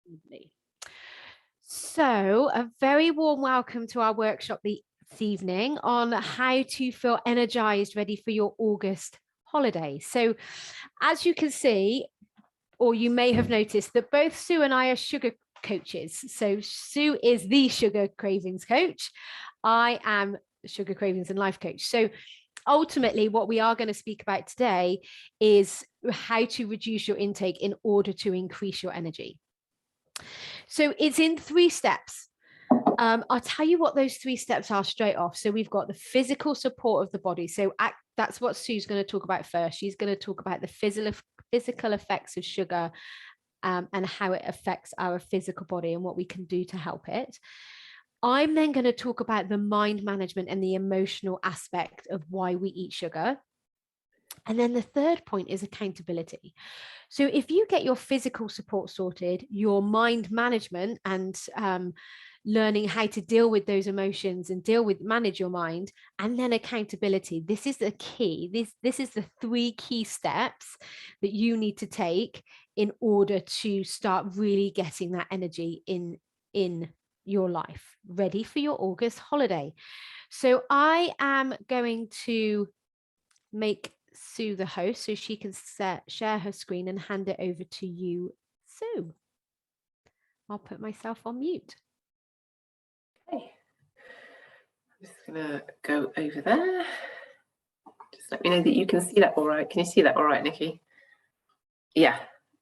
Lovely. So, a very warm welcome to our workshop this evening on how to feel energized, ready for your August holiday. So, as you can see, or you may have noticed that both Sue and I are sugar coaches. So, Sue is the sugar cravings coach. I am sugar cravings and life coach. So, ultimately, what we are going to speak about today is how to reduce your intake in order to increase your energy. So it's in 3 steps. I'll tell you what those 3 steps are straight off. So we've got the physical support of the body. So that's what Sue's going to talk about first. She's going to talk about the physical effects of sugar and how it affects our physical body and what we can do to help it. I'm then going to talk about the mind management and the emotional aspect of why we eat sugar. And then the third point is accountability. So if you get your physical support sorted, your mind management and learning how to deal with those emotions and manage your mind, and then accountability, this is the key. This is the 3 key steps that you need to take in order to start really getting that energy in your life, ready for your August holiday. So I am going to make Sue the host so she can share her screen and hand it over to you, Sue. I'll put myself on mute. Okay. I'm just gonna go over there. Just let me know that you can see that all right. Can you see that all right, Nikki? Yeah.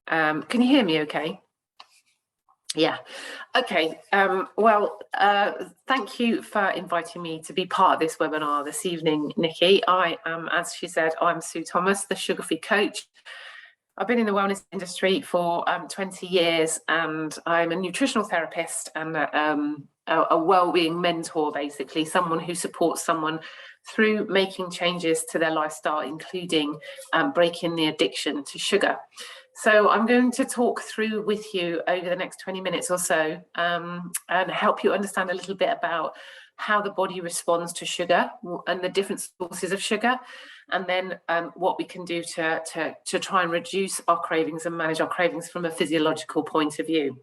Can you hear me okay? Yeah. Okay. Well, thank you for inviting me to be part of this webinar this evening, Nikki. I am, as she said, I'm Sue Thomas, the sugar-free coach. I've been in the wellness industry for 20 years, and I'm a nutritional therapist and a well-being mentor, basically, someone who supports someone through making changes to their lifestyle, including breaking the addiction to sugar. So I'm going to talk through with you over the next 20 minutes or so and help you understand a little bit about how the body responds to sugar and the different sources of sugar, and then what we can do to try and reduce our cravings and manage our cravings from a physiological point of view.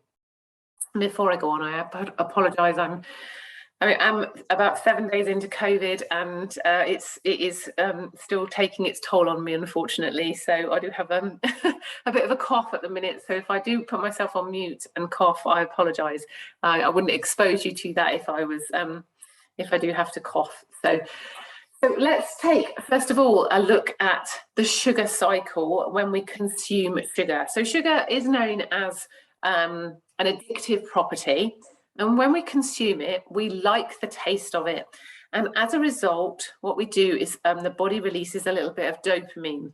Before I go on, I apologise. I'm about 7 days into COVID, and it is still taking its toll on me, unfortunately. So I do have a bit of a cough at the minute. So if I do put myself on mute and cough, I apologise. I wouldn't expose you to that if I do have to cough. So let's take, first of all, a look at the sugar cycle when we consume sugar. So sugar is known as an addictive property. And when we consume it, we like the taste of it. And as a result, what we do is the body releases a little bit of dopamine.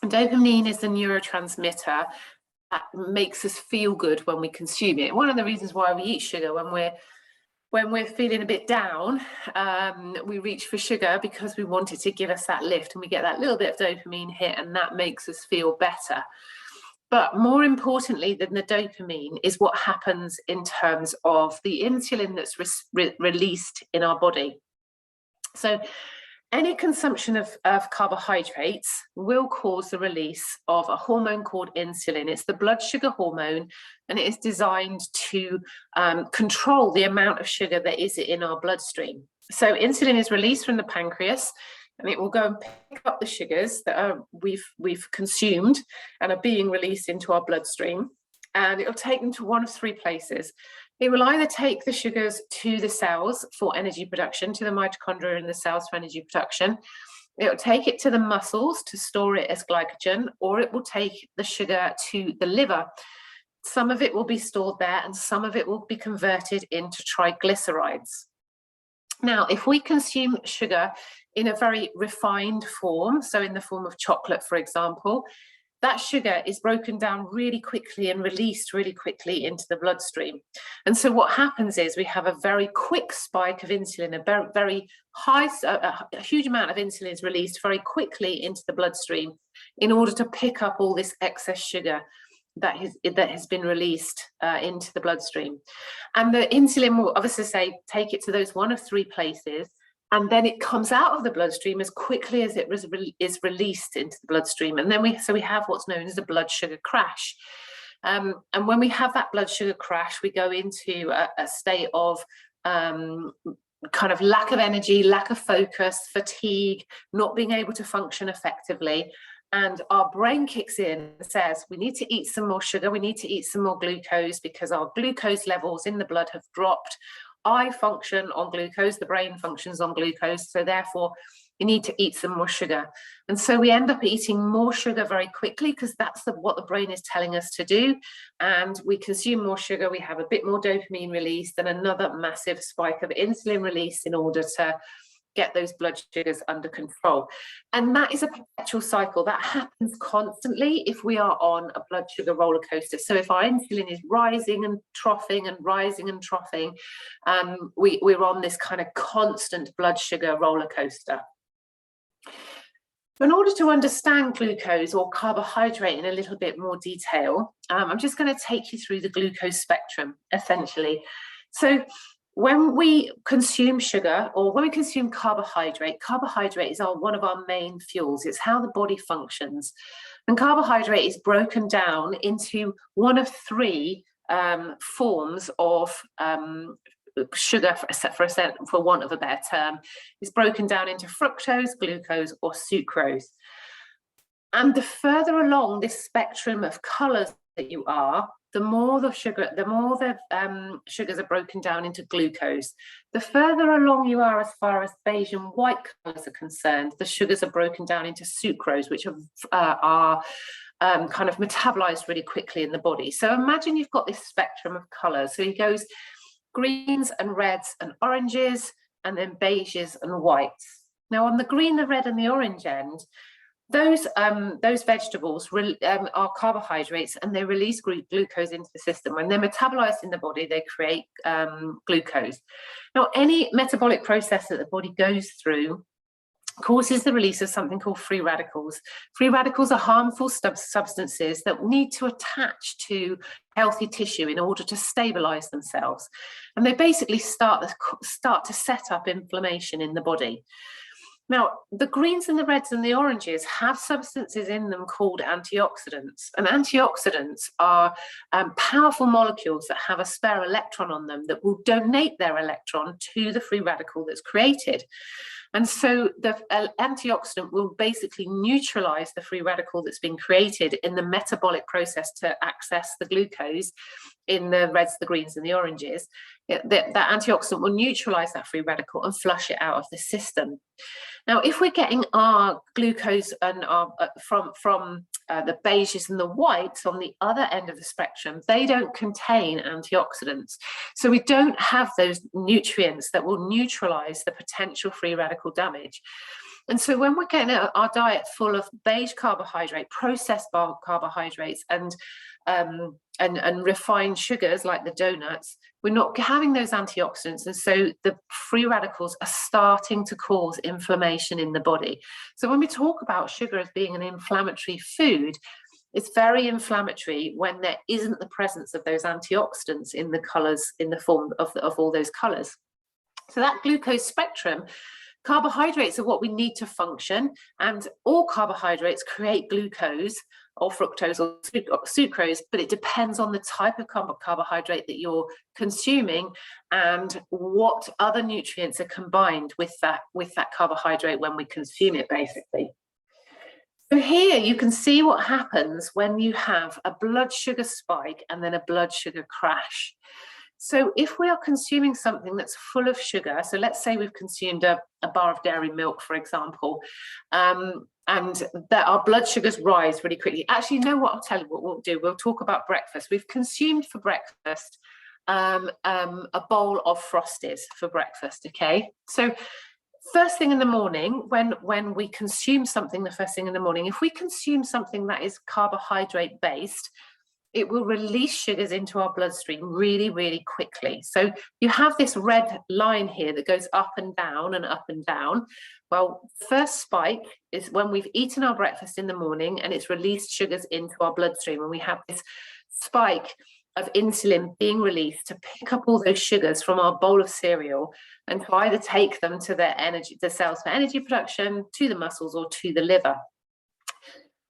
And dopamine is the neurotransmitter that makes us feel good when we consume it. One of the reasons why we eat sugar when we're feeling a bit down, we reach for sugar because we want it to give us that lift, and we get that little bit of dopamine hit, and that makes us feel better. But more importantly than the dopamine is what happens in terms of the insulin that's released in our body. So any consumption of carbohydrates will cause the release of a hormone called insulin. It's the blood sugar hormone, and it is designed to control the amount of sugar that is in our bloodstream. So insulin is released from the pancreas, and it will go and pick up the sugars that we've consumed and are being released into our bloodstream, and it'll take them to one of 3 places. It will either take the sugars to the cells for energy production, to the mitochondria in the cells for energy production. It will take it to the muscles to store it as glycogen, or it will take the sugar to the liver. Some of it will be stored there, and some of it will be converted into triglycerides. Now, if we consume sugar in a very refined form, so in the form of chocolate, for example, that sugar is broken down really quickly and released really quickly into the bloodstream. And so what happens is we have a very quick spike of insulin, a very high, a huge amount of insulin is released very quickly into the bloodstream in order to pick up all this excess sugar that has been released into the bloodstream. And the insulin will obviously take it to those one of 3 places, and then it comes out of the bloodstream as quickly as it is released into the bloodstream. And then we have what's known as a blood sugar crash. And when we have that blood sugar crash, we go into a state of kind of lack of energy, lack of focus, fatigue, not being able to function effectively. And our brain kicks in and says, we need to eat some more sugar, we need to eat some more glucose because our glucose levels in the blood have dropped. I function on glucose, the brain functions on glucose, so therefore you need to eat some more sugar. And so we end up eating more sugar very quickly because that's what the brain is telling us to do. And we consume more sugar, we have a bit more dopamine released and another massive spike of insulin release in order to get those blood sugars under control. And that is a perpetual cycle that happens constantly if we are on a blood sugar roller coaster. So if our insulin is rising and troughing and rising and troughing, we're on this kind of constant blood sugar roller coaster. In order to understand glucose or carbohydrate in a little bit more detail, I'm just going to take you through the glucose spectrum, essentially. So when we consume sugar or when we consume carbohydrate, carbohydrate is one of our main fuels. It's how the body functions. And carbohydrate is broken down into one of three forms of sugar, for want of a better term. Is broken down into fructose, glucose, or sucrose. And the further along this spectrum of colours that you are, the more the sugars are broken down into glucose. The further along you are as far as beige and white colours are concerned, the sugars are broken down into sucrose, which are kind of metabolized really quickly in the body. So imagine you've got this spectrum of colours. So it goes greens and reds and oranges, and then beiges and whites. Now on the green, the red and the orange end, those vegetables are carbohydrates and they release glucose into the system. When they're metabolized in the body, they create glucose. Now, any metabolic process that the body goes through causes the release of something called free radicals. Free radicals are harmful substances that need to attach to healthy tissue in order to stabilize themselves. And they basically start to set up inflammation in the body. Now, the greens and the reds and the oranges have substances in them called antioxidants. And antioxidants are powerful molecules that have a spare electron on them that will donate their electron to the free radical that's created. And so the antioxidant will basically neutralize the free radical that's been created in the metabolic process to access the glucose in the reds, the greens, and the oranges. That antioxidant will neutralize that free radical and flush it out of the system. Now, if we're getting our glucose and from the beiges and the whites on the other end of the spectrum, they don't contain antioxidants. So we don't have those nutrients that will neutralize the potential free radical damage. And so when we're getting our diet full of beige carbohydrate, processed carbohydrates, and refined sugars like the donuts, we're not having those antioxidants, and so the free radicals are starting to cause inflammation in the body. So when we talk about sugar as being an inflammatory food, it's very inflammatory when there isn't the presence of those antioxidants in the colors, in the form of all those colors. So that glucose spectrum, carbohydrates are what we need to function, and all carbohydrates create glucose or fructose or sucrose, but it depends on the type of carbohydrate that you're consuming and what other nutrients are combined with that carbohydrate when we consume it, basically. So here you can see what happens when you have a blood sugar spike and then a blood sugar crash. So if we are consuming something that's full of sugar, so let's say we've consumed a bar of dairy milk, for example, and that our blood sugars rise really quickly. Actually, you know what? I'll tell you what we'll do. We'll talk about breakfast. We've consumed for breakfast a bowl of Frosties for breakfast, okay? So first thing in the morning, when we consume something the first thing in the morning, if we consume something that is carbohydrate based, it will release sugars into our bloodstream really, really quickly. So you have this red line here that goes up and down and up and down. Well, first spike is when we've eaten our breakfast in the morning and it's released sugars into our bloodstream, and we have this spike of insulin being released to pick up all those sugars from our bowl of cereal and to either take them to the cells for energy production, to the muscles, or to the liver.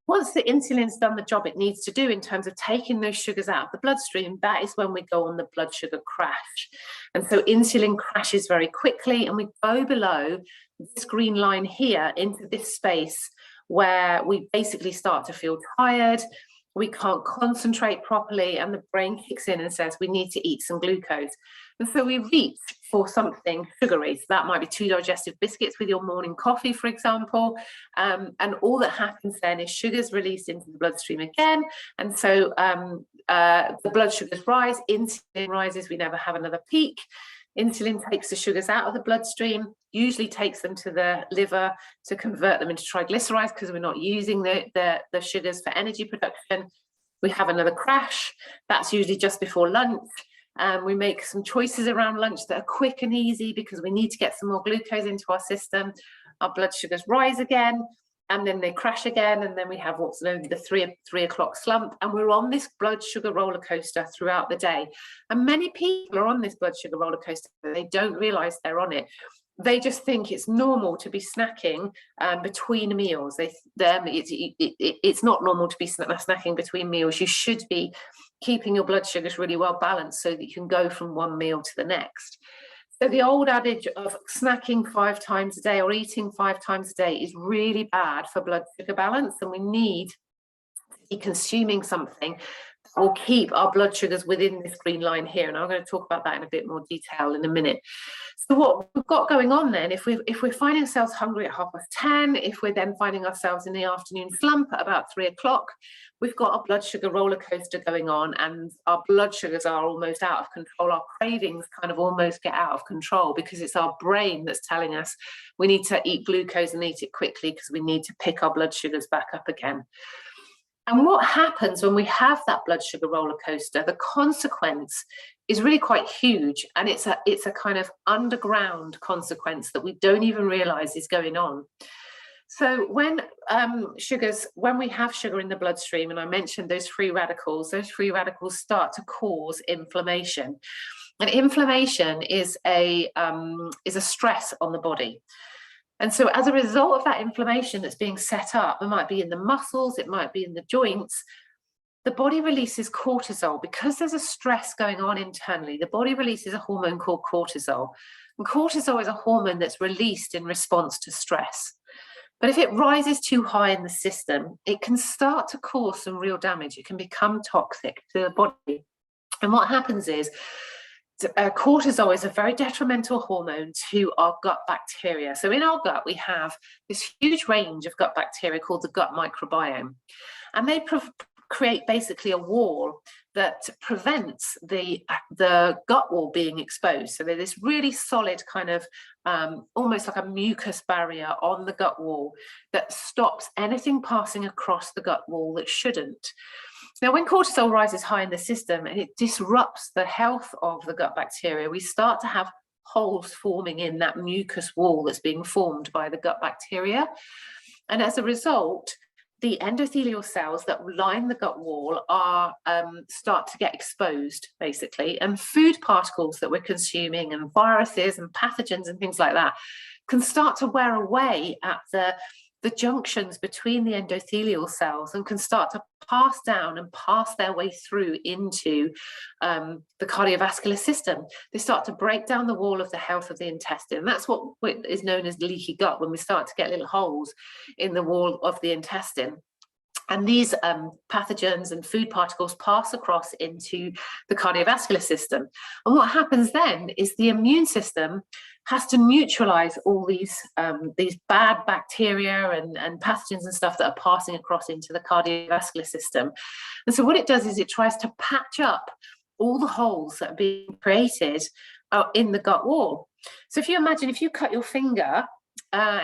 Once the insulin's done the job it needs to do in terms of taking those sugars out of the bloodstream, that is when we go on the blood sugar crash. And so insulin crashes very quickly, and we go below this green line here into this space where we basically start to feel tired, we can't concentrate properly, and the brain kicks in and says we need to eat some glucose. And so we reach for something sugary. So that might be 2 digestive biscuits with your morning coffee, for example. And all that happens then is sugar's released into the bloodstream again. And so the blood sugars rise, insulin rises, we never have another peak. Insulin takes the sugars out of the bloodstream, usually takes them to the liver to convert them into triglycerides because we're not using the sugars for energy production. We have another crash. That's usually just before lunch. We make some choices around lunch that are quick and easy because we need to get some more glucose into our system. Our blood sugars rise again, and then they crash again, and then we have what's known as the 3 o'clock slump, and we're on this blood sugar roller coaster throughout the day. And many people are on this blood sugar roller coaster, but they don't realize they're on it. They just think it's normal to be snacking between meals. It's not normal to be snacking between meals. You should be keeping your blood sugars really well balanced so that you can go from one meal to the next. So the old adage of snacking 5 times a day or eating 5 times a day is really bad for blood sugar balance, and we need to be consuming something that will keep our blood sugars within this green line here. And I'm going to talk about that in a bit more detail in a minute. So what we've got going on then, if we're finding ourselves hungry at 10:30, if we're then finding ourselves in the afternoon slump at about 3 o'clock, we've got a blood sugar roller coaster going on, and our blood sugars are almost out of control. Our cravings kind of almost get out of control because it's our brain that's telling us we need to eat glucose and eat it quickly because we need to pick our blood sugars back up again. And what happens when we have that blood sugar roller coaster, the consequence is really quite huge, and it's a kind of underground consequence that we don't even realize is going on. So when we have sugar in the bloodstream, and I mentioned those free radicals start to cause inflammation. And inflammation is a stress on the body. And so as a result of that inflammation that's being set up, it might be in the muscles, it might be in the joints, the body releases cortisol. Because there's a stress going on internally, the body releases a hormone called cortisol. And cortisol is a hormone that's released in response to stress. But if it rises too high in the system, it can start to cause some real damage. It can become toxic to the body. And what happens is, cortisol is a very detrimental hormone to our gut bacteria. So in our gut, we have this huge range of gut bacteria called the gut microbiome. And they create basically a wall that prevents the gut wall being exposed. So they're this really solid kind of almost like a mucus barrier on the gut wall that stops anything passing across the gut wall that shouldn't. Now, when cortisol rises high in the system and it disrupts the health of the gut bacteria, we start to have holes forming in that mucus wall that's being formed by the gut bacteria. And as a result, the endothelial cells that line the gut wall start to get exposed, basically, and food particles that we're consuming and viruses and pathogens and things like that can start to wear away at the junctions between the endothelial cells and can start to pass down and pass their way through into the cardiovascular system. They start to break down the wall of the health of the intestine. And that's what is known as leaky gut, when we start to get little holes in the wall of the intestine. And these pathogens and food particles pass across into the cardiovascular system. And what happens then is the immune system has to neutralize all these bad bacteria and pathogens and stuff that are passing across into the cardiovascular system. And so what it does is it tries to patch up all the holes that are being created in the gut wall. So if you imagine, if you cut your finger,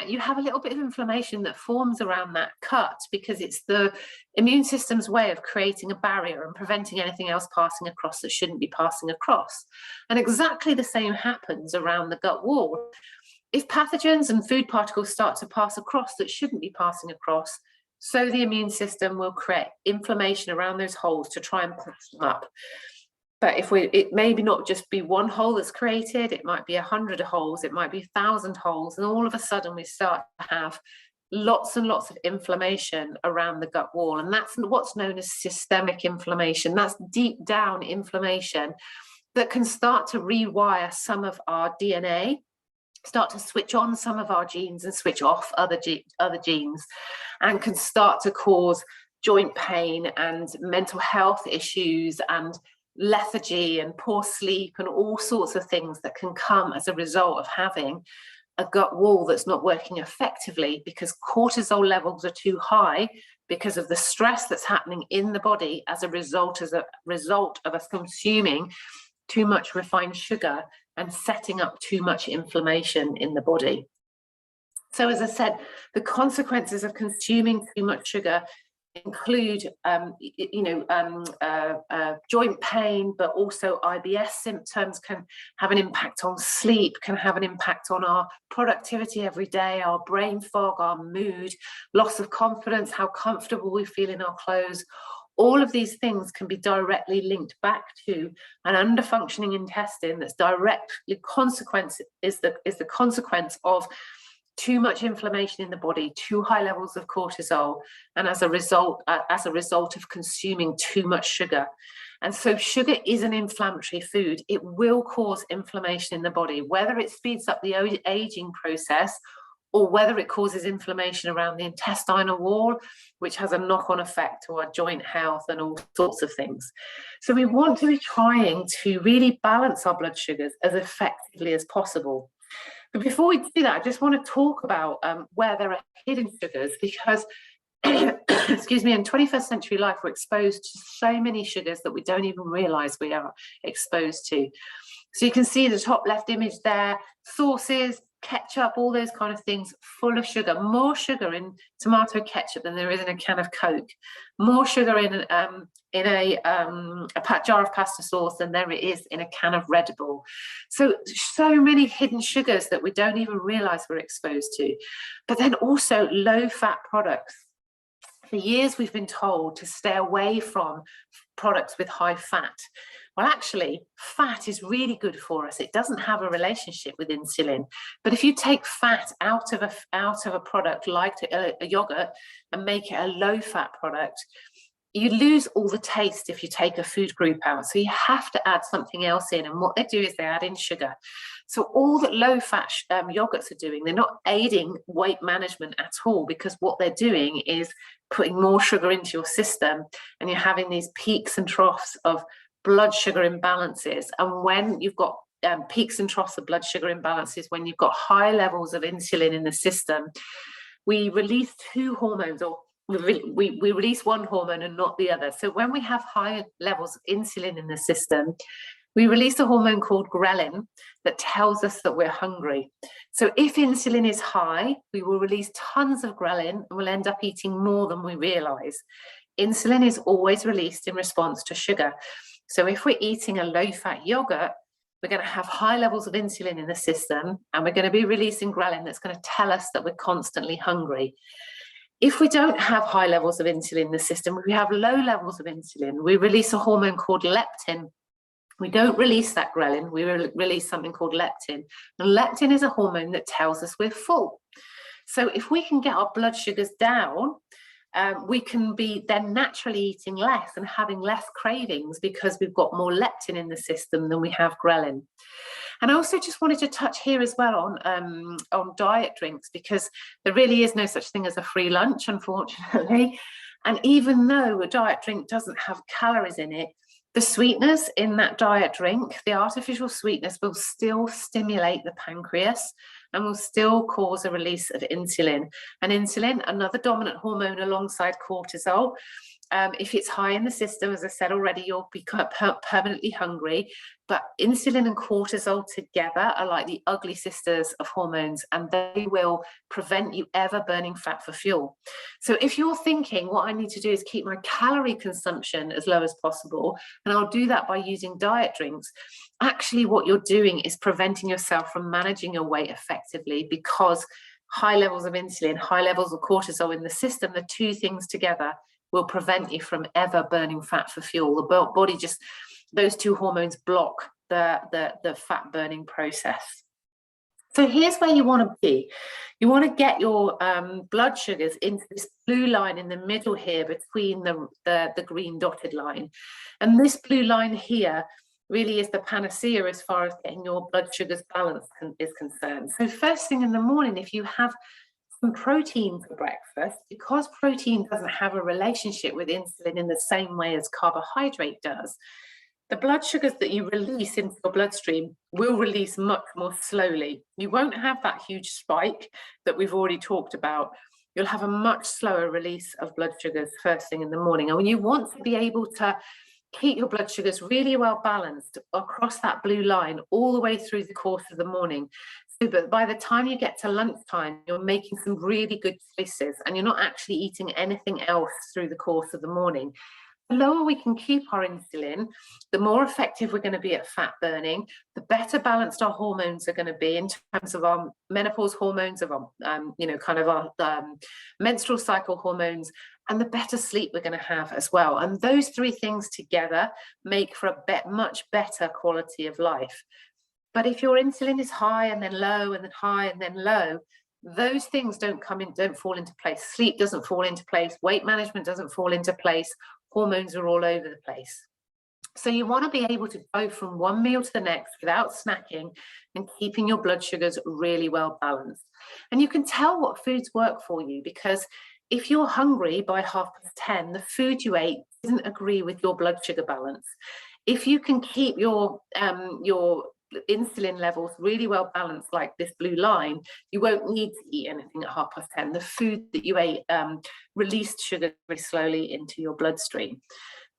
you have a little bit of inflammation that forms around that cut because it's the immune system's way of creating a barrier and preventing anything else passing across that shouldn't be passing across. And exactly the same happens around the gut wall. If pathogens and food particles start to pass across that shouldn't be passing across, so the immune system will create inflammation around those holes to try and patch them up. But it may not just be one hole that's created, it might be 100 holes, it might be 1,000 holes, and all of a sudden we start to have lots and lots of inflammation around the gut wall. And that's what's known as systemic inflammation. That's deep down inflammation that can start to rewire some of our DNA, start to switch on some of our genes and switch off other genes, and can start to cause joint pain and mental health issues and lethargy and poor sleep and all sorts of things that can come as a result of having a gut wall that's not working effectively, because cortisol levels are too high because of the stress that's happening in the body as a result of us consuming too much refined sugar and setting up too much inflammation in the body. So as I said, the consequences of consuming too much sugar include joint pain, but also IBS symptoms can have an impact on sleep, can have an impact on our productivity every day, our brain fog, our mood, loss of confidence, how comfortable we feel in our clothes. All of these things can be directly linked back to an underfunctioning intestine that's directly the consequence of too much inflammation in the body, too high levels of cortisol, and as a result of consuming too much sugar. And so sugar is an inflammatory food. It will cause inflammation in the body, whether it speeds up the aging process or whether it causes inflammation around the intestinal wall, which has a knock-on effect to our joint health and all sorts of things. So we want to be trying to really balance our blood sugars as effectively as possible. But before we do that, I just want to talk about where there are hidden sugars, because excuse me, in 21st century life, we're exposed to so many sugars that we don't even realize we are exposed to. So you can see the top left image there, sauces, ketchup, all those kind of things, full of sugar. More sugar in tomato ketchup than there is in a can of Coke. More sugar in a jar of pasta sauce than there is in a can of Red Bull. So many hidden sugars that we don't even realize we're exposed to. But then also low-fat products. For years, we've been told to stay away from products with high fat. Well, actually, fat is really good for us. It doesn't have a relationship with insulin. But if you take fat out of a product like a yogurt and make it a low-fat product, you lose all the taste if you take a food group out. So you have to add something else in. And what they do is they add in sugar. So all that low-fat yogurts are doing, they're not aiding weight management at all, because what they're doing is putting more sugar into your system, and you're having these peaks and troughs of blood sugar imbalances. And when you've got peaks and troughs of blood sugar imbalances, when you've got high levels of insulin in the system, we release two hormones, or we release one hormone and not the other. So when we have high levels of insulin in the system, we release a hormone called ghrelin that tells us that we're hungry. So if insulin is high, we will release tons of ghrelin and we'll end up eating more than we realize. Insulin is always released in response to sugar. So if we're eating a low-fat yogurt, we're going to have high levels of insulin in the system, and we're going to be releasing ghrelin that's going to tell us that we're constantly hungry. If we don't have high levels of insulin in the system, we have low levels of insulin, we release a hormone called leptin. We don't release that ghrelin, we release something called leptin. And leptin is a hormone that tells us we're full. So if we can get our blood sugars down, we can be then naturally eating less and having less cravings, because we've got more leptin in the system than we have ghrelin. And I also just wanted to touch here as well on diet drinks, because there really is no such thing as a free lunch, unfortunately. And even though a diet drink doesn't have calories in it, the sweetness in that diet drink, the artificial sweetness, will still stimulate the pancreas and will still cause a release of insulin. And insulin, another dominant hormone alongside cortisol, if it's high in the system, as I said already, you'll be permanently hungry. But insulin and cortisol together are like the ugly sisters of hormones, and they will prevent you ever burning fat for fuel. So if you're thinking, what I need to do is keep my calorie consumption as low as possible, and I'll do that by using diet drinks, actually what you're doing is preventing yourself from managing your weight effectively, because high levels of insulin, high levels of cortisol in the system, the two things together will prevent you from ever burning fat for fuel. The body just, those two hormones block the fat burning process. So here's where you want to be. You want to get your blood sugars into this blue line in the middle here between the green dotted line. And this blue line here really is the panacea as far as getting your blood sugars balanced is concerned. So first thing in the morning, if you have some protein for breakfast, because protein doesn't have a relationship with insulin in the same way as carbohydrate does, the blood sugars that you release into your bloodstream will release much more slowly. You won't have that huge spike that we've already talked about. You'll have a much slower release of blood sugars first thing in the morning. And when you want to be able to keep your blood sugars really well balanced across that blue line all the way through the course of the morning, so that by the time you get to lunchtime, you're making some really good choices and you're not actually eating anything else through the course of the morning. The lower we can keep our insulin, the more effective we're going to be at fat burning, the better balanced our hormones are going to be in terms of our menopause hormones, of our, kind of our menstrual cycle hormones, and the better sleep we're going to have as well. And those three things together make for a much better quality of life. But if your insulin is high and then low and then high and then low, those things don't fall into place. Sleep doesn't fall into place. Weight management doesn't fall into place. Hormones are all over the place. So you want to be able to go from one meal to the next without snacking and keeping your blood sugars really well balanced. And you can tell what foods work for you, because if you're hungry by 10:30, the food you ate doesn't agree with your blood sugar balance. If you can keep your insulin levels really well balanced like this blue line, you won't need to eat anything at 10:30. The food that you ate released sugar very slowly into your bloodstream.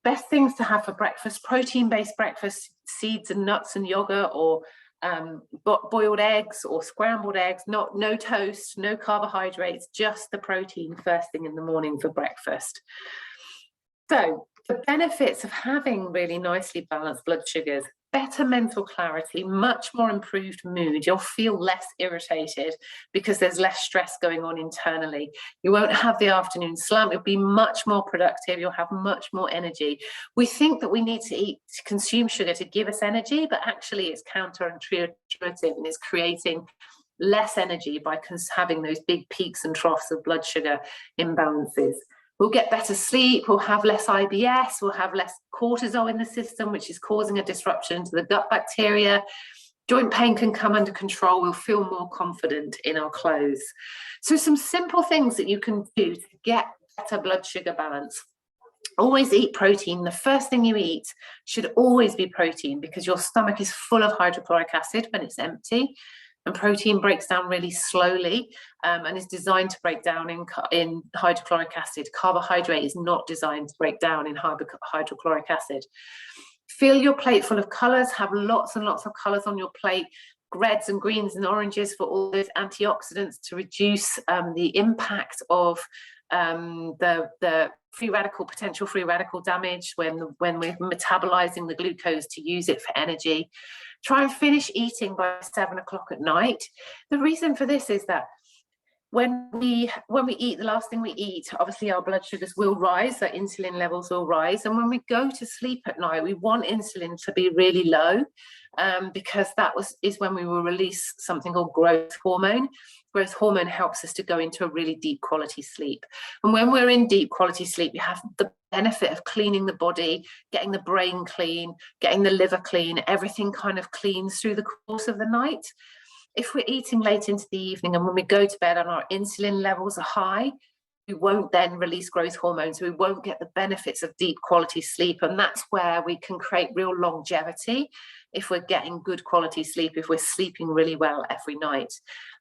Best things to have for breakfast: protein-based breakfast, seeds and nuts and yogurt, or boiled eggs or scrambled eggs, no toast, no carbohydrates, just the protein first thing in the morning for breakfast. So the benefits of having really nicely balanced blood sugars: better mental clarity, much more improved mood. You'll feel less irritated because there's less stress going on internally. You won't have the afternoon slump. You'll be much more productive. You'll have much more energy. We think that we need to consume sugar to give us energy, but actually it's counterintuitive and it's creating less energy by having those big peaks and troughs of blood sugar imbalances. We'll get better sleep, we'll have less IBS, we'll have less cortisol in the system, which is causing a disruption to the gut bacteria. Joint pain can come under control. We'll feel more confident in our clothes. So some simple things that you can do to get better blood sugar balance. Always eat protein. The first thing you eat should always be protein, because your stomach is full of hydrochloric acid when it's empty. And protein breaks down really slowly and is designed to break down in hydrochloric acid. Carbohydrate is not designed to break down in hydrochloric acid. Fill your plate full of colours. Have lots and lots of colours on your plate. Reds and greens and oranges for all those antioxidants to reduce the impact of the potential free radical damage when we're metabolizing the glucose to use it for energy. Try and finish eating by 7 o'clock at night. The reason for this is that when we eat, the last thing we eat, obviously our blood sugars will rise, our insulin levels will rise. And when we go to sleep at night, we want insulin to be really low because that is when we will release something called growth hormone. Growth hormone helps us to go into a really deep quality sleep. And when we're in deep quality sleep, we have the benefit of cleaning the body, getting the brain clean, getting the liver clean, everything kind of cleans through the course of the night. If we're eating late into the evening and when we go to bed and our insulin levels are high, we won't then release growth hormones, so we won't get the benefits of deep quality sleep. And that's where we can create real longevity if we're getting good quality sleep, if we're sleeping really well every night.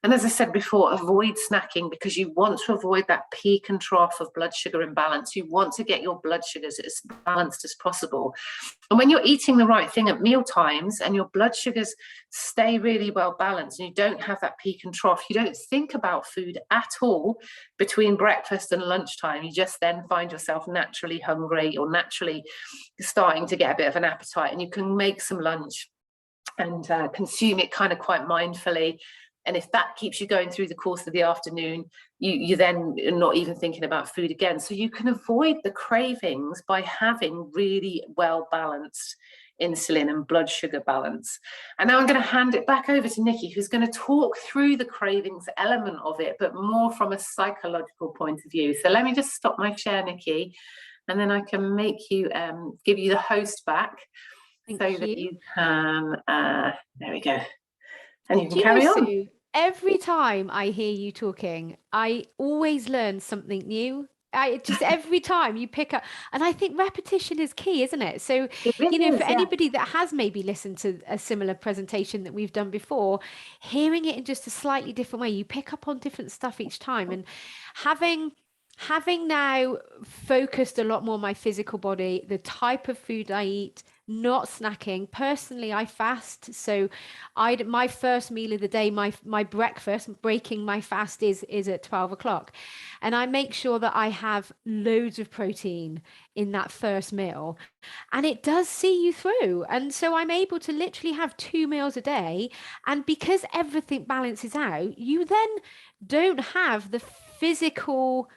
And as I said before, avoid snacking, because you want to avoid that peak and trough of blood sugar imbalance. You want to get your blood sugars as balanced as possible. And when you're eating the right thing at meal times and your blood sugars stay really well balanced and you don't have that peak and trough, you don't think about food at all between breakfast and lunchtime. You just then find yourself naturally hungry or naturally starting to get a bit of an appetite, and you can make some lunch and consume it kind of quite mindfully And if that keeps you going through the course of the afternoon, you then are not even thinking about food again. So you can avoid the cravings by having really well balanced insulin and blood sugar balance. And now I'm going to hand it back over to Nikki, who's going to talk through the cravings element of it, but more from a psychological point of view. So let me just stop my share, Nikki, and then I can make you give you the host back. Thank that you. you can, there we go. And you can Do you carry know, on. Sue, every time I hear you talking, I always learn something new. Every time you pick up, and I think repetition is key, isn't it? So, It really for is, yeah. anybody that has maybe listened to a similar presentation that we've done before, hearing it in just a slightly different way, you pick up on different stuff each time. And having now focused a lot more on my physical body, the type of food I eat, not snacking. Personally, I fast. So my first meal of the day, my breakfast, breaking my fast is at 12 o'clock. And I make sure that I have loads of protein in that first meal. And it does see you through. And so I'm able to literally have 2 meals a day. And because everything balances out, you then don't have the physical.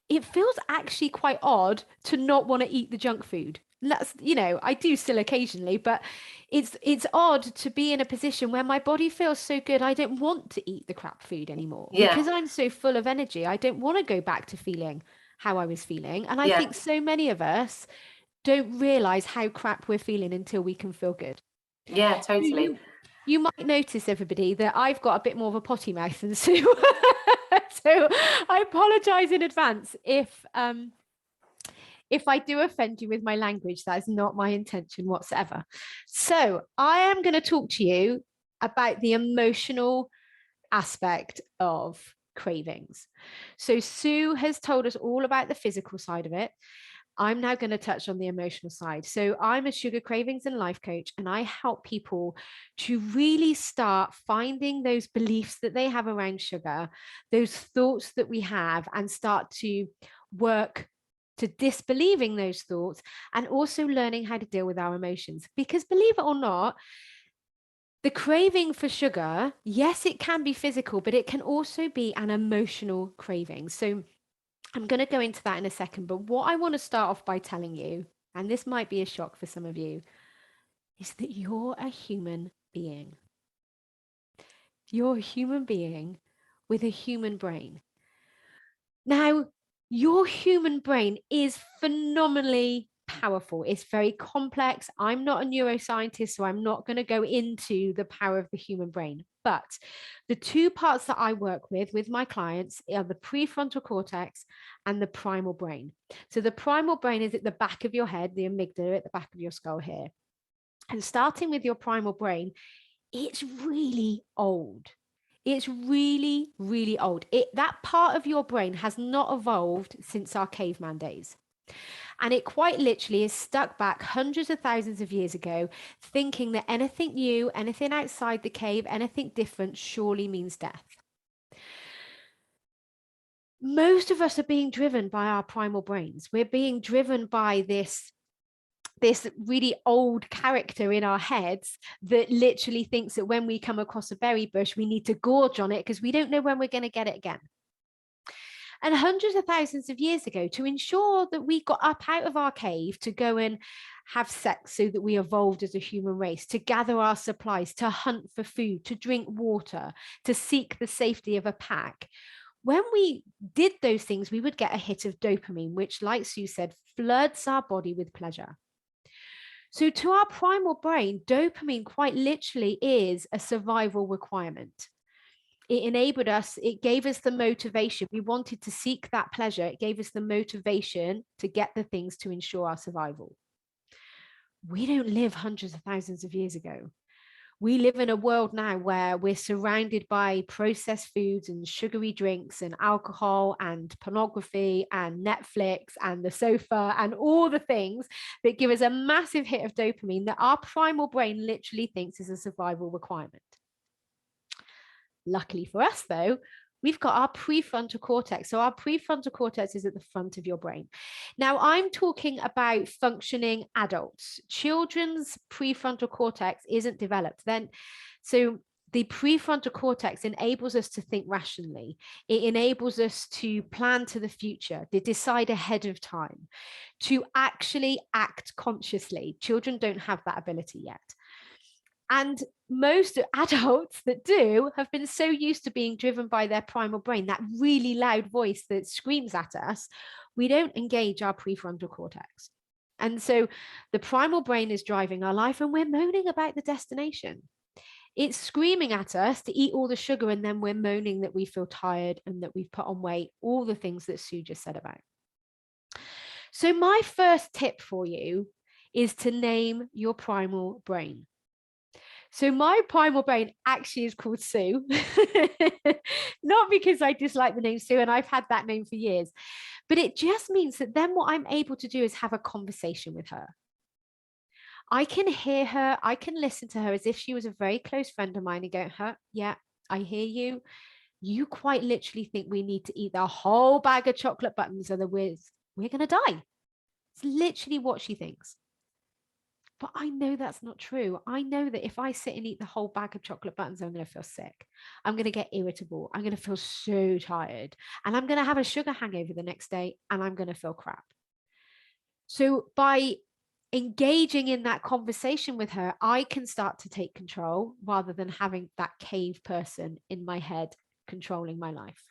It feels actually quite odd to not want to eat the junk food. That's, I do still occasionally, but it's odd to be in a position where my body feels so good. I don't want to eat the crap food anymore because I'm so full of energy. I don't want to go back to feeling how I was feeling. And I think so many of us don't realize how crap we're feeling until we can feel good. Yeah, totally. You might notice, everybody, that I've got a bit more of a potty mouth than Sue. So I apologize in advance if I do offend you with my language. That is not my intention whatsoever. So I am going to talk to you about the emotional aspect of cravings. So Sue has told us all about the physical side of it. I'm now going to touch on the emotional side. So I'm a sugar cravings and life coach, and I help people to really start finding those beliefs that they have around sugar, those thoughts that we have, and start to work to disbelieving those thoughts and also learning how to deal with our emotions. Because believe it or not, the craving for sugar, yes, it can be physical, but it can also be an emotional craving. So I'm going to go into that in a second, but what I want to start off by telling you, and this might be a shock for some of you, is that you're a human being. You're a human being with a human brain. Now, your human brain is phenomenally powerful. It's very complex. I'm not a neuroscientist, so I'm not going to go into the power of the human brain. But the two parts that I work with my clients are the prefrontal cortex and the primal brain. So the primal brain is at the back of your head, the amygdala at the back of your skull here. And starting with your primal brain, it's really old. It's really, really old. That part of your brain has not evolved since our caveman days. And it quite literally is stuck back hundreds of thousands of years ago, thinking that anything new, anything outside the cave, anything different surely means death. Most of us are being driven by our primal brains. We're being driven by this really old character in our heads that literally thinks that when we come across a berry bush, we need to gorge on it because we don't know when we're going to get it again. And hundreds of thousands of years ago, to ensure that we got up out of our cave to go and have sex so that we evolved as a human race, to gather our supplies, to hunt for food, to drink water, to seek the safety of a pack. When we did those things, we would get a hit of dopamine, which, like Sue said, floods our body with pleasure. So to our primal brain, dopamine quite literally is a survival requirement. It enabled us, it gave us the motivation. We wanted to seek that pleasure. It gave us the motivation to get the things to ensure our survival. We don't live hundreds of thousands of years ago. We live in a world now where we're surrounded by processed foods and sugary drinks and alcohol and pornography and Netflix and the sofa and all the things that give us a massive hit of dopamine that our primal brain literally thinks is a survival requirement. Luckily for us, though, we've got our prefrontal cortex. So our prefrontal cortex is at the front of your brain. Now, I'm talking about functioning adults. Children's prefrontal cortex isn't developed. So the prefrontal cortex enables us to think rationally. It enables us to plan to the future, to decide ahead of time, to actually act consciously. Children don't have that ability yet. And most adults that do have been so used to being driven by their primal brain, that really loud voice that screams at us, we don't engage our prefrontal cortex. And so the primal brain is driving our life, and we're moaning about the destination. It's screaming at us to eat all the sugar, and then we're moaning that we feel tired and that we've put on weight, all the things that Sue just said about. So my first tip for you is to name your primal brain. So my primal brain actually is called Sue, not because I dislike the name Sue, and I've had that name for years, but it just means that then what I'm able to do is have a conversation with her. I can hear her, I can listen to her as if she was a very close friend of mine and go, huh, yeah, I hear you. You quite literally think we need to eat the whole bag of chocolate buttons, otherwise we're going to die. It's literally what she thinks. But I know that's not true. I know that if I sit and eat the whole bag of chocolate buttons, I'm going to feel sick. I'm going to get irritable. I'm going to feel so tired. And I'm going to have a sugar hangover the next day, and I'm going to feel crap. So by engaging in that conversation with her, I can start to take control rather than having that cave person in my head controlling my life.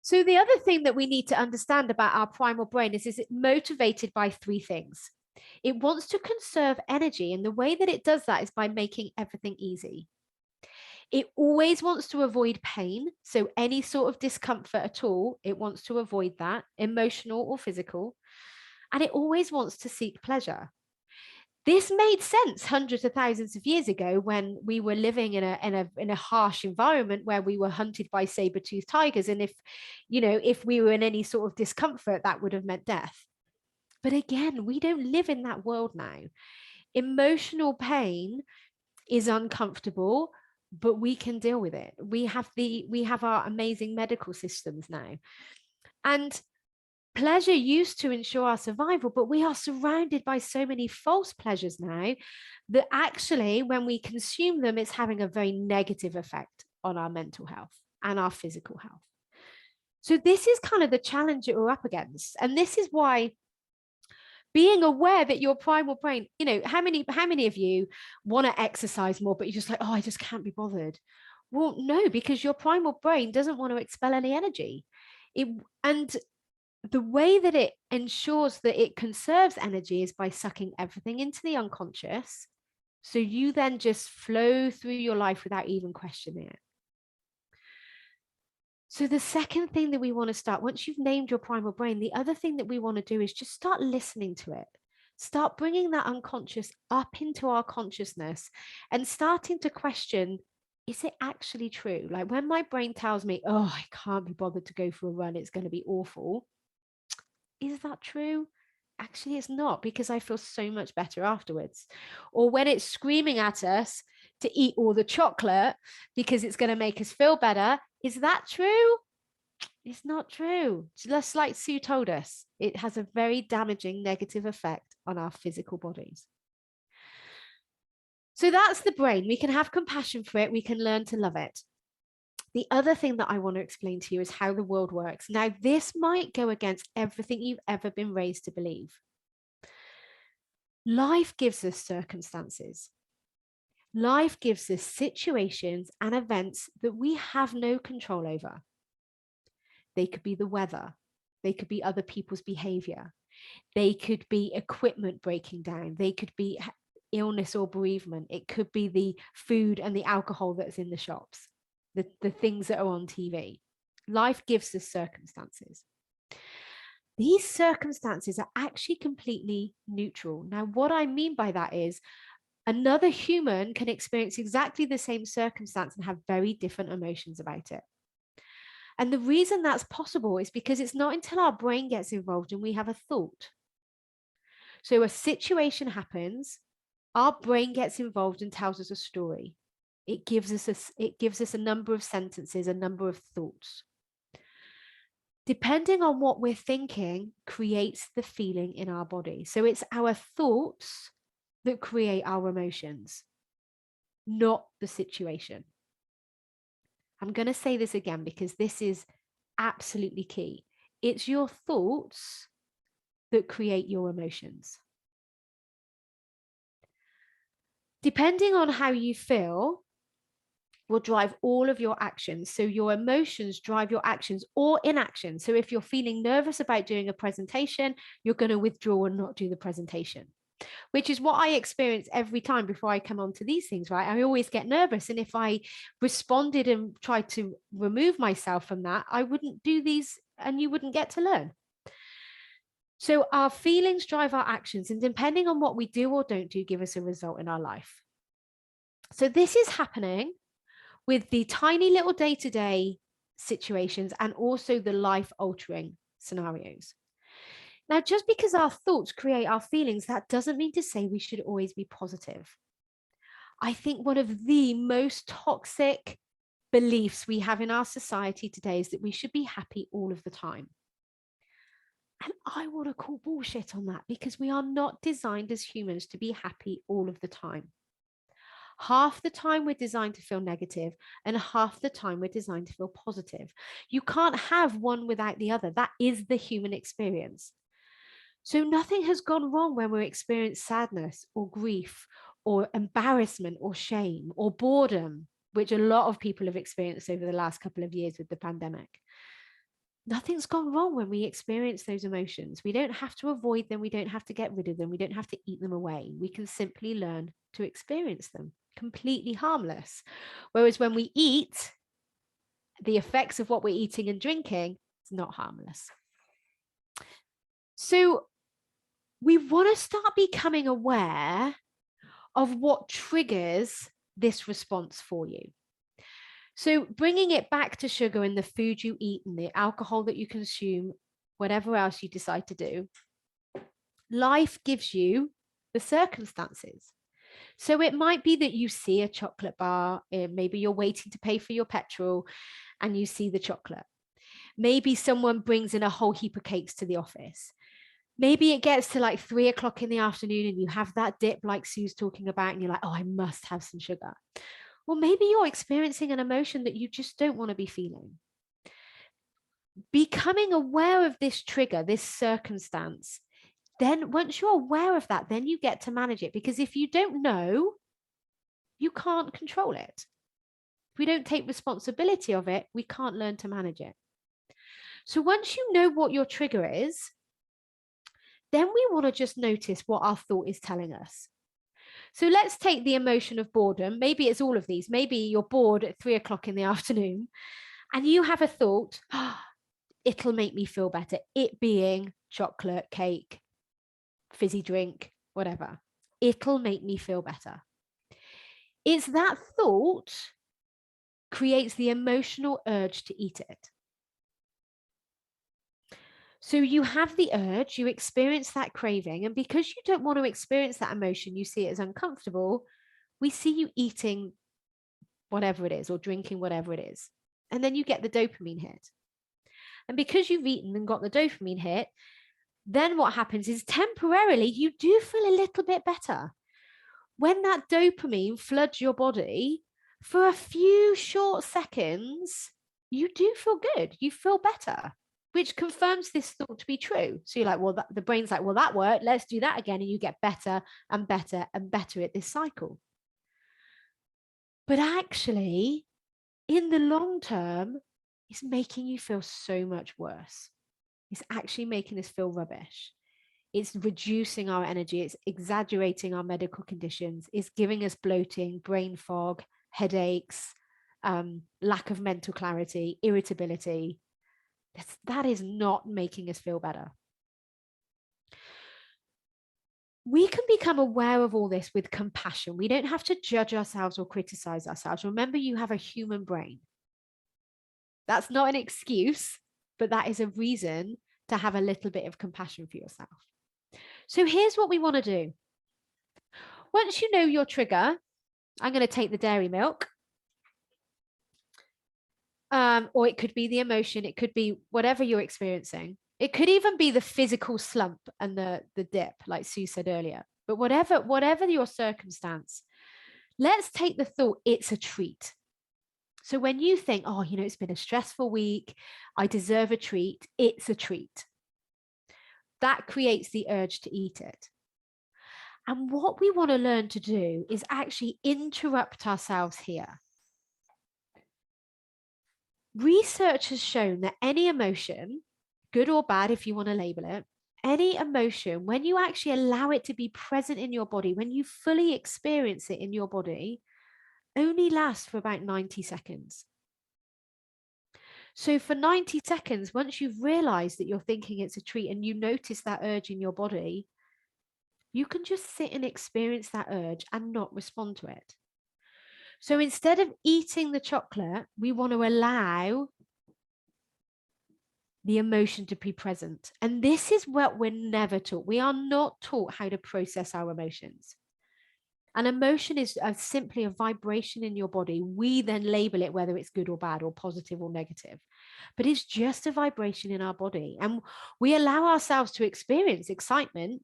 So the other thing that we need to understand about our primal brain is it's motivated by three things. It wants to conserve energy, and the way that it does that is by making everything easy. It always wants to avoid pain, so any sort of discomfort at all, it wants to avoid that, emotional or physical, and it always wants to seek pleasure. This made sense hundreds of thousands of years ago when we were living in a harsh environment where we were hunted by saber-toothed tigers, and if we were in any sort of discomfort, that would have meant death. But again, we don't live in that world now. Emotional pain is uncomfortable, but we can deal with it. We have our amazing medical systems now. And pleasure used to ensure our survival, but we are surrounded by so many false pleasures now that actually, when we consume them, it's having a very negative effect on our mental health and our physical health. So this is kind of the challenge that we're up against. And this is why being aware that your primal brain, how many of you want to exercise more, but you're just like, oh, I just can't be bothered. Well, no, because your primal brain doesn't want to expel any energy. And the way that it ensures that it conserves energy is by sucking everything into the unconscious. So you then just flow through your life without even questioning it. So the second thing that we want to start, once you've named your primal brain, the other thing that we want to do is just start listening to it. Start bringing that unconscious up into our consciousness and starting to question, is it actually true? Like when my brain tells me, oh, I can't be bothered to go for a run, it's going to be awful. Is that true? Actually, it's not, because I feel so much better afterwards. Or when it's screaming at us to eat all the chocolate because it's going to make us feel better, is that true? It's not true. Just like Sue told us, it has a very damaging negative effect on our physical bodies. So that's the brain. We can have compassion for it. We can learn to love it. The other thing that I want to explain to you is how the world works. Now, this might go against everything you've ever been raised to believe. Life gives us circumstances. Life gives us situations and events that we have no control over. They could be the weather. They could be other people's behavior. They could be equipment breaking down. They could be illness or bereavement. It could be the food and the alcohol that's in the shops, the things that are on TV. Life gives us circumstances. These circumstances are actually completely neutral. Now, what I mean by that is another human can experience exactly the same circumstance and have very different emotions about it. And the reason that's possible is because it's not until our brain gets involved and we have a thought. So a situation happens, our brain gets involved and tells us a story. It gives us a number of sentences, a number of thoughts. Depending on what we're thinking creates the feeling in our body. So it's our thoughts that create our emotions. not the situation. I'm going to say this again because this is absolutely key. It's your thoughts that create your emotions. Depending on how you feel, will drive all of your actions. So your emotions drive your actions or inaction. So if you're feeling nervous about doing a presentation, you're going to withdraw and not do the presentation, which is what I experience every time before I come on to these things, right? I always get nervous. And if I responded and tried to remove myself from that, I wouldn't do these and you wouldn't get to learn. So our feelings drive our actions, and depending on what we do or don't do, give us a result in our life. So this is happening with the tiny little day-to-day situations and also the life-altering scenarios. Now, just because our thoughts create our feelings, that doesn't mean to say we should always be positive. I think one of the most toxic beliefs we have in our society today is that we should be happy all of the time. And I want to call bullshit on that, because we are not designed as humans to be happy all of the time. Half the time we're designed to feel negative, and half the time we're designed to feel positive. You can't have one without the other. That is the human experience. So nothing has gone wrong when we experience sadness or grief or embarrassment or shame or boredom, which a lot of people have experienced over the last couple of years with the pandemic. Nothing's gone wrong when we experience those emotions. We don't have to avoid them. We don't have to get rid of them. We don't have to eat them away. We can simply learn to experience them, completely harmless. Whereas when we eat, the effects of what we're eating and drinking is not harmless. So we want to start becoming aware of what triggers this response for you. So bringing it back to sugar and the food you eat and the alcohol that you consume, whatever else you decide to do, life gives you the circumstances. So it might be that you see a chocolate bar, maybe you're waiting to pay for your petrol and you see the chocolate. Maybe someone brings in a whole heap of cakes to the office. Maybe it gets to like 3 o'clock in the afternoon and you have that dip like Sue's talking about and you're like, oh, I must have some sugar. Well, maybe you're experiencing an emotion that you just don't want to be feeling. Becoming aware of this trigger, this circumstance, then once you're aware of that, then you get to manage it. Because if you don't know, you can't control it. If we don't take responsibility of it, we can't learn to manage it. So once you know what your trigger is, then we want to just notice what our thought is telling us. So let's take the emotion of boredom. Maybe it's all of these. Maybe you're bored at 3 o'clock in the afternoon and you have a thought, oh, it'll make me feel better. It being chocolate, cake, fizzy drink, whatever. It'll make me feel better. It's that thought creates the emotional urge to eat it. So you have the urge, you experience that craving, and because you don't want to experience that emotion, you see it as uncomfortable, we see you eating whatever it is or drinking whatever it is. And then you get the dopamine hit. And because you've eaten and got the dopamine hit, then what happens is temporarily you do feel a little bit better. When that dopamine floods your body, for a few short seconds, you do feel good. You feel better, which confirms this thought to be true. So you're like, well, the brain's like, well, that worked. Let's do that again. And you get better and better and better at this cycle. But actually, in the long term, it's making you feel so much worse. It's actually making us feel rubbish. It's reducing our energy. It's exaggerating our medical conditions. It's giving us bloating, brain fog, headaches, lack of mental clarity, irritability. That is not making us feel better. We can become aware of all this with compassion. We don't have to judge ourselves or criticize ourselves. Remember, you have a human brain. That's not an excuse, but that is a reason to have a little bit of compassion for yourself. So here's what we want to do. Once you know your trigger, I'm going to take the dairy milk. Or it could be the emotion. It could be whatever you're experiencing. It could even be the physical slump and the dip, like Sue said earlier. But whatever your circumstance, Let's take the thought, it's a treat. So when you think, oh, it's been a stressful week, I deserve a treat, it's a treat. That creates the urge to eat it. And what we want to learn to do is actually interrupt ourselves here. Research has shown that any emotion, good or bad, if you want to label it, any emotion, when you actually allow it to be present in your body, when you fully experience it in your body, only lasts for about 90 seconds. So for 90 seconds, once you've realized that you're thinking it's a treat and you notice that urge in your body, you can just sit and experience that urge and not respond to it. So instead of eating the chocolate, we want to allow the emotion to be present. And this is what we're never taught. We are not taught how to process our emotions. An emotion is simply a vibration in your body. We then label it whether it's good or bad or positive or negative, but it's just a vibration in our body. And we allow ourselves to experience excitement.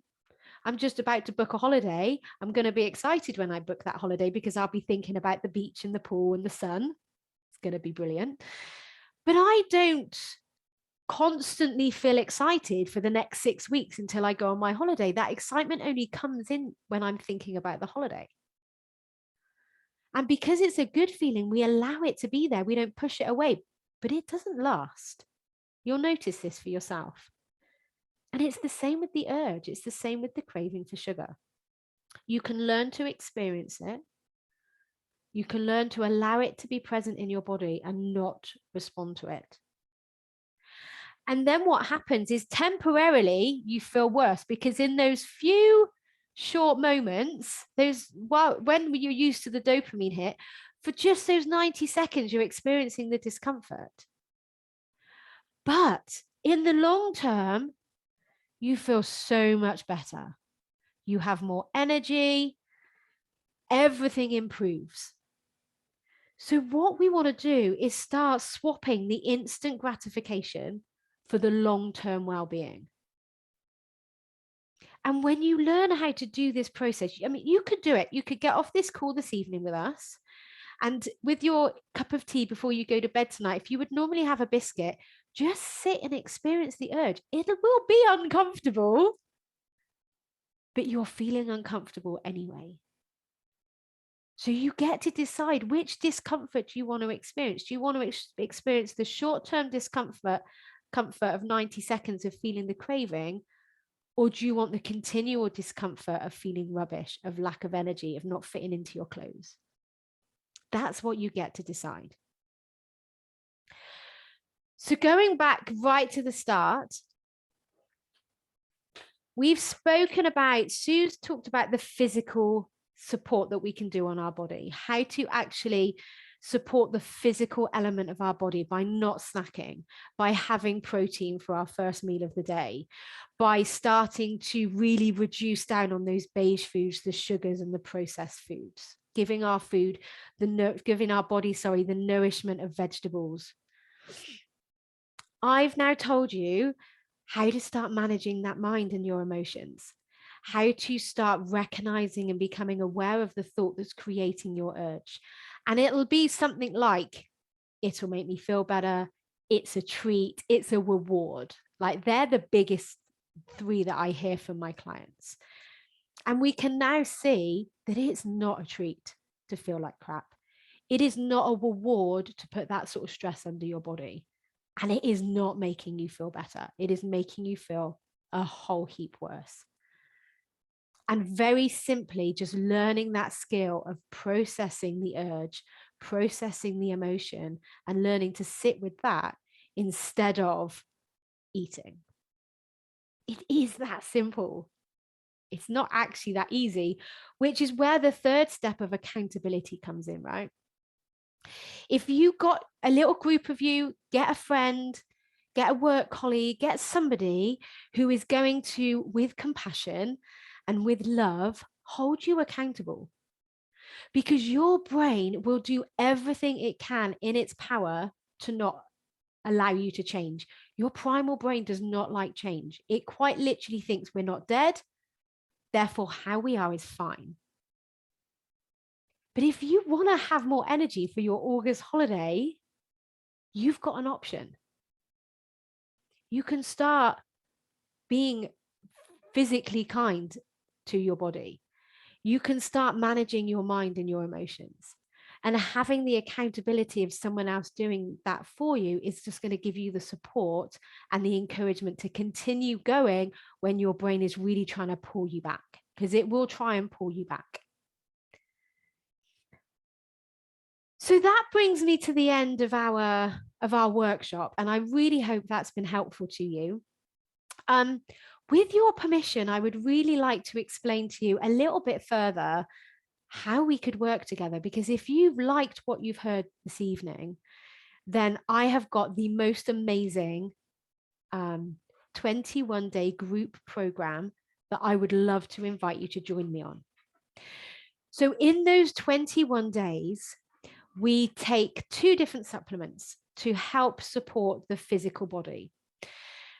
I'm just about to book a holiday. I'm going to be excited when I book that holiday because I'll be thinking about the beach and the pool and the sun. It's going to be brilliant. But I don't constantly feel excited for the next 6 weeks until I go on my holiday. That excitement only comes in when I'm thinking about the holiday. And because it's a good feeling, we allow it to be there. We don't push it away, but it doesn't last. You'll notice this for yourself. And it's the same with the urge. It's the same with the craving for sugar. You can learn to experience it. You can learn to allow it to be present in your body and not respond to it. And then what happens is temporarily you feel worse because in those few short moments, when you're used to the dopamine hit, for just those 90 seconds, you're experiencing the discomfort. But in the long term, you feel so much better. You have more energy, everything improves. So, what we want to do is start swapping the instant gratification for the long term well being. And when you learn how to do this process, I mean, you could do it. You could get off this call this evening with us. And with your cup of tea before you go to bed tonight, if you would normally have a biscuit, just sit and experience the urge. It will be uncomfortable, but you're feeling uncomfortable anyway. So you get to decide which discomfort you want to experience. Do you want to experience the short-term comfort of 90 seconds of feeling the craving? Or do you want the continual discomfort of feeling rubbish, of lack of energy, of not fitting into your clothes? That's what you get to decide. So going back right to the start, we've spoken about, Sue's talked about the physical support that we can do on our body, how to actually support the physical element of our body by not snacking, by having protein for our first meal of the day, by starting to really reduce down on those beige foods, the sugars and the processed foods, giving our body, the nourishment of vegetables. I've now told you how to start managing that mind and your emotions, how to start recognizing and becoming aware of the thought that's creating your urge. And it'll be something like, it'll make me feel better, it's a treat, it's a reward. Like they're the biggest three that I hear from my clients. And we can now see that it's not a treat to feel like crap. It is not a reward to put that sort of stress under your body. And it is not making you feel better. It is making you feel a whole heap worse. And very simply, just learning that skill of processing the urge, processing the emotion, and learning to sit with that instead of eating. It is that simple. It's not actually that easy, which is where the third step of accountability comes in, right? If you got a little group of you, get a friend, get a work colleague, get somebody who is going to, with compassion and with love, hold you accountable. Because your brain will do everything it can in its power to not allow you to change. Your primal brain does not like change. It quite literally thinks we're not dead, therefore how we are is fine. But if you want to have more energy for your August holiday, you've got an option. You can start being physically kind to your body. You can start managing your mind and your emotions. And having the accountability of someone else doing that for you is just going to give you the support and the encouragement to continue going when your brain is really trying to pull you back, because it will try and pull you back. So that brings me to the end of our workshop, and I really hope that's been helpful to you. With your permission, I would really like to explain to you a little bit further how we could work together, because if you've liked what you've heard this evening, then I have got the most amazing 21-day group program that I would love to invite you to join me on. So in those 21 days, we take 2 different supplements to help support the physical body.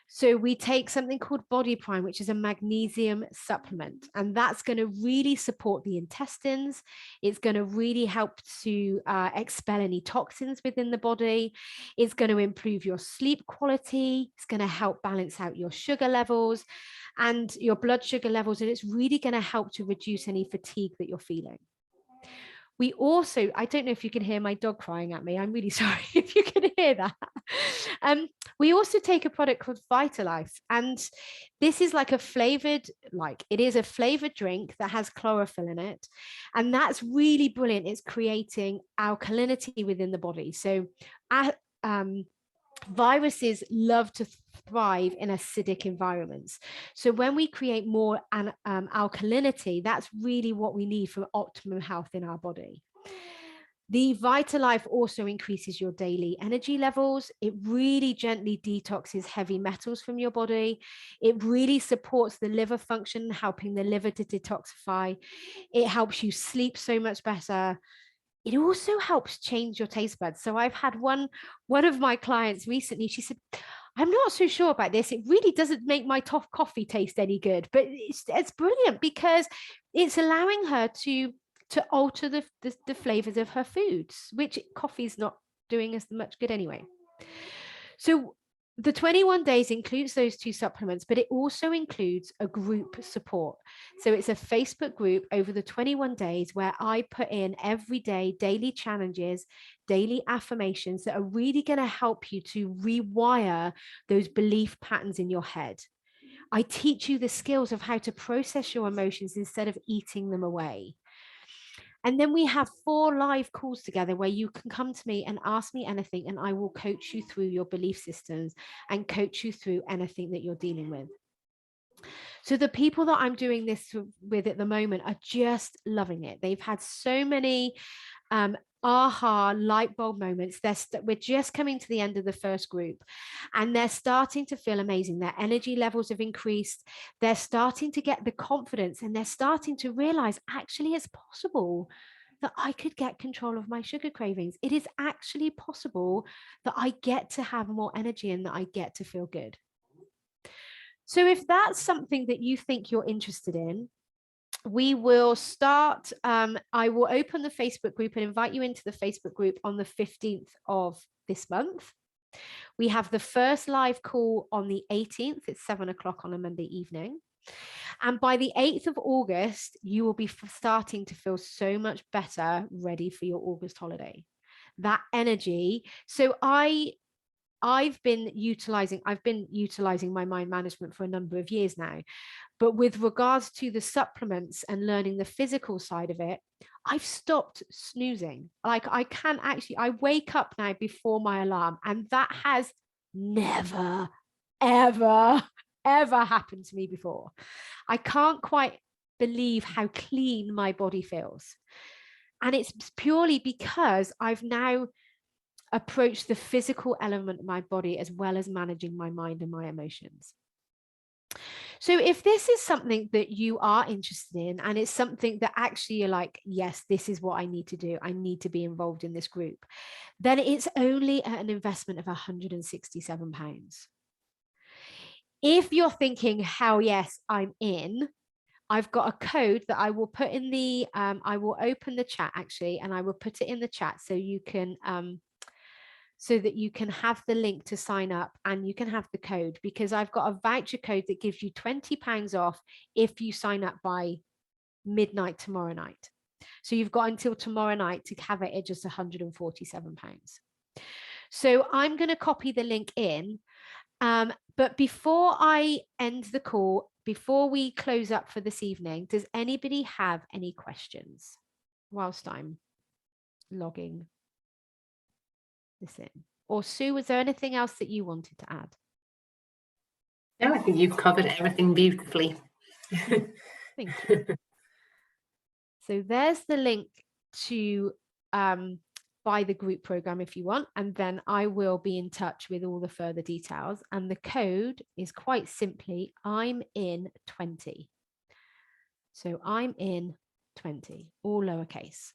So we take something called Body Prime, which is a magnesium supplement, and that's going to really support the intestines. It's going to really help to expel any toxins within the body. It's going to improve your sleep quality. It's going to help balance out your sugar levels and your blood sugar levels, and it's really going to help to reduce any fatigue that you're feeling. We also, I don't know if you can hear my dog crying at me. I'm really sorry if you can hear that. We also take a product called Vitalife, and this is like a flavored, it is a flavored drink that has chlorophyll in it. And that's really brilliant. It's creating alkalinity within the body. So viruses love to thrive in acidic environments. So when we create more alkalinity, that's really what we need for optimum health in our body. The Vitalife also increases your daily energy levels. It really gently detoxes heavy metals from your body. It really supports the liver function, helping the liver to detoxify. It helps you sleep so much better. It also helps change your taste buds. So I've had one of my clients recently, she said, I'm not so sure about this. It really doesn't make my top coffee taste any good, but it's brilliant because it's allowing her to alter the flavors of her foods, which coffee's not doing us much good anyway. So the 21 days includes those 2 supplements, but it also includes a group support. So it's a Facebook group over the 21 days where I put in everyday daily challenges, daily affirmations that are really going to help you to rewire those belief patterns in your head. I teach you the skills of how to process your emotions instead of eating them away. And then we have 4 live calls together where you can come to me and ask me anything, and I will coach you through your belief systems and coach you through anything that you're dealing with. So the people that I'm doing this with at the moment are just loving it. They've had so many aha light bulb moments. We're just coming to the end of the first group, and they're starting to feel amazing. Their energy levels have increased. They're starting to get the confidence, and they're starting to realize actually it's possible that I could get control of my sugar cravings. It is actually possible that I get to have more energy and that I get to feel good. So if that's something that you think you're interested in, we will start. I will open the Facebook group and invite you into the Facebook group on the 15th of this month. We have the first live call on the 18th. It's 7 o'clock on a Monday evening. And by the 8th of August, you will be starting to feel so much better, ready for your August holiday. That energy. So I've been utilizing my mind management for a number of years now. But with regards to the supplements and learning the physical side of it, I've stopped snoozing. I wake up now before my alarm, and that has never, ever, ever happened to me before. I can't quite believe how clean my body feels. And it's purely because I've now approach the physical element of my body as well as managing my mind and my emotions. So if this is something that you are interested in, and it's something that actually you're like, yes, this is what I need to do, I need to be involved in this group, then it's only at an investment of £167. If you're thinking, hell yes, I'm in, I've got a code that I will put in the, I will open the chat actually, and I will put it in the chat so you can, so that you can have the link to sign up and you can have the code, because I've got a voucher code that gives you £20 off if you sign up by midnight tomorrow night. So you've got until tomorrow night to have it at just £147. So I'm going to copy the link in. But before I end the call, before we close up for this evening, does anybody have any questions whilst I'm logging this in? Or Sue, was there anything else that you wanted to add? No, I think you've covered everything beautifully. Thank you. So there's the link to buy the group program if you want, and then I will be in touch with all the further details. And the code is quite simply, I'm in 20. So I'm in 20, all lowercase.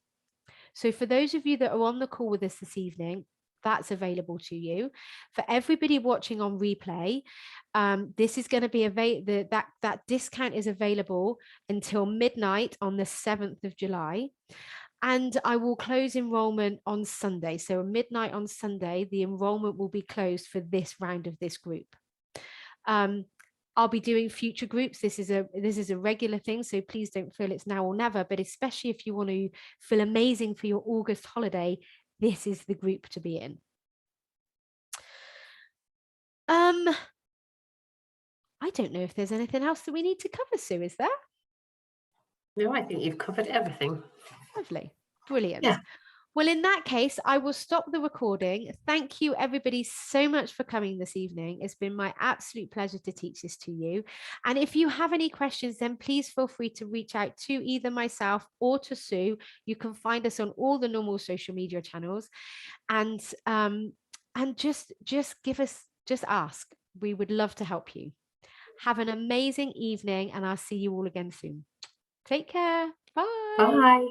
So for those of you that are on the call with us this evening, that's available to you. For everybody watching on replay, this is going to be available. That discount is available until midnight on the 7th of July. And I will close enrollment on Sunday. So at midnight on Sunday, the enrollment will be closed for this round of this group. I'll be doing future groups. This is a regular thing, so please don't feel it's now or never, but especially if you want to feel amazing for your August holiday, this is the group to be in. I don't know if there's anything else that we need to cover, Sue, is there? No, I think you've covered everything. Lovely. Brilliant. Yeah. Well, in that case, I will stop the recording. Thank you, everybody, so much for coming this evening. It's been my absolute pleasure to teach this to you. And if you have any questions, then please feel free to reach out to either myself or to Sue. You can find us on all the normal social media channels. And just ask. We would love to help you. Have an amazing evening, and I'll see you all again soon. Take care. Bye. Bye.